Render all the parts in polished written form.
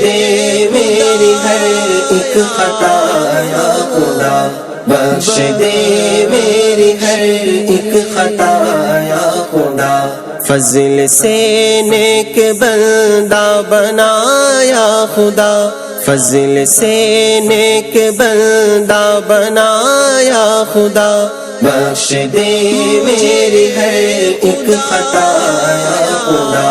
دے میری ہر ایک خطا یا خدا، بخش دے میری ہر ایک خطا یا خدا، فضل سے نیک بندہ بنایا خدا، فضل سے نیک بندہ بنایا خدا، بخش دے میری ہر ایک خطا یا خدا،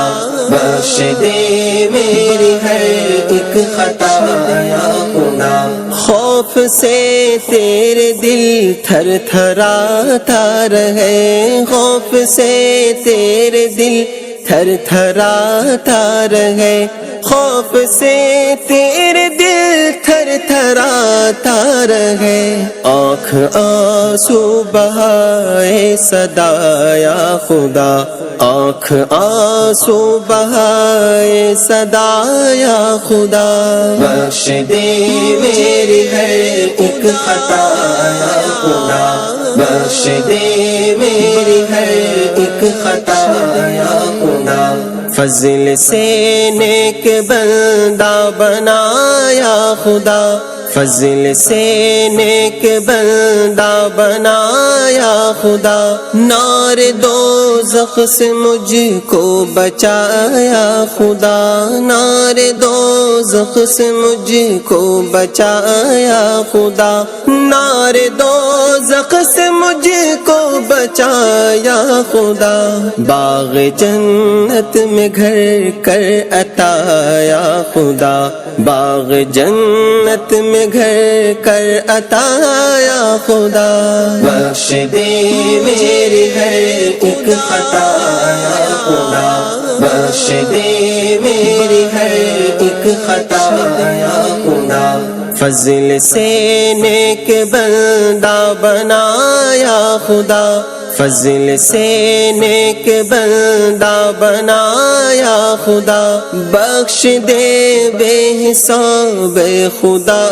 بخش دے میری ہر ایک خطا یا خدا، خوف سے تیرے دل تھر تھراتا رہے، خوف سے تیرے دل تھر تھراتا رہے، خوف سے تیرے دل تھر تھراتا رہے، آنکھ آنسو بہائے صدا یا خدا، آنکھ آنسو بہائے صدا یا خدا، بخش دے میری ہر ایک خطا یا خدا، بخش دے میری ہر ایک خطا یا خدا، فضل سے نیک بندہ بنایا خدا، فضل سے نیک بندہ بنایا خدا، نار دوزخ سے مجھ کو بچایا خدا، نار دوزخ سے مجھ کو بچایا خدا، نار دوزخ سے مجھ کو بچایا خدا، باغ جنت میں گھر کر عطا یا خدا، باغ جنت میں گھر کر عطا یا خدا، بخش دے میری ہر ایک خطا یا خدا، بخش دے میری ہر ایک خطا یا خدا، فضل سے نیک بندہ بنایا خدا، فضل سے نیک بندہ بنایا خدا، بخش دے بے حساب خدا،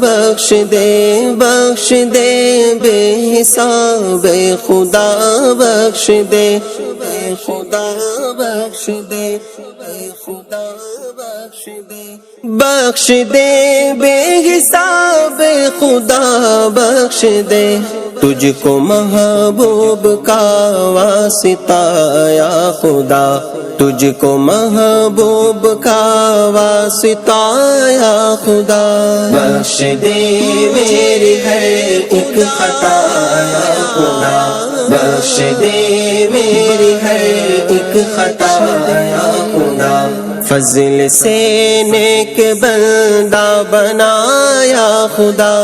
بخش دے بخش دے بے حساب خدا، بخش دے خدا، بخش دے خدا، بخش دے، بخش دے بے حساب خدا، بخش دے، تجھ کو محبوب کا واسطہ یا خدا، تجھ کو محبوب کا واسطہ یا خدا، بخش دے میری ہر ایک خطا یا خدا، بخش دے میری ہر ایک خطا یا خدا، فضل سے نیک بندہ بنایا خدا،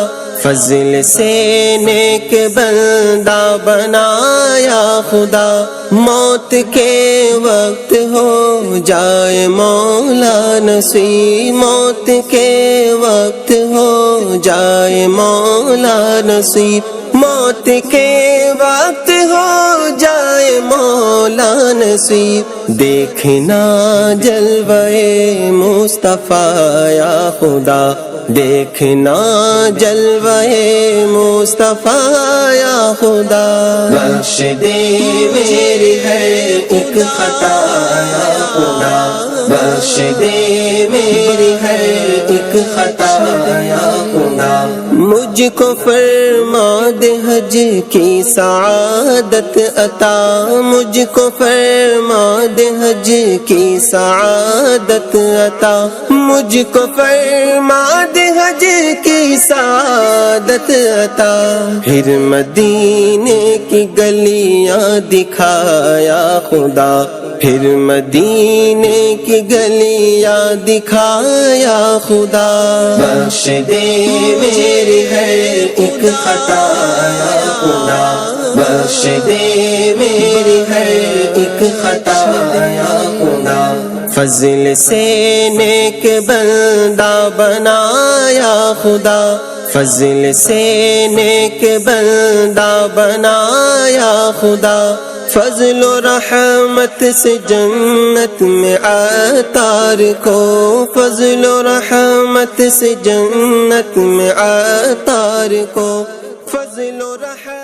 فضل سے نیک بندہ بنایا خدا، موت کے وقت ہو جائے مولا نصیب، موت کے وقت ہو جائے مولا نصیب، موت کے وقت ہو جائے مولا نصیب، دیکھنا جلوے مصطفیٰ یا خدا، دیکھنا جلوے مصطفیٰ یا خدا، بخش دے میری ہر ایک خطا یا خدا، بخش دے میری ہر ایک خطا یا خدا، مجھ کو فرما دے حج کی سعادت عطا، مجھ کو فرما دے حج کی سعادت عطا، مجھ کو فرما دے حج کی سعادت عطا، پھر مدینے کی گلیاں دکھایا خدا، پھر مدینے کی گلیاں دکھایا خدا، بخش دے میری ہر ایک خطا یا خدا، بخش دے میری ہر ایک خطا یا خدا، فضل سے نیک بندہ بنایا خدا، فضل سے نیک بندہ بنایا خدا، فضل و رحمت سے جنت میں عطار کو، فضل و رحمت سے جنت میں عطار کو، فضل و رحمت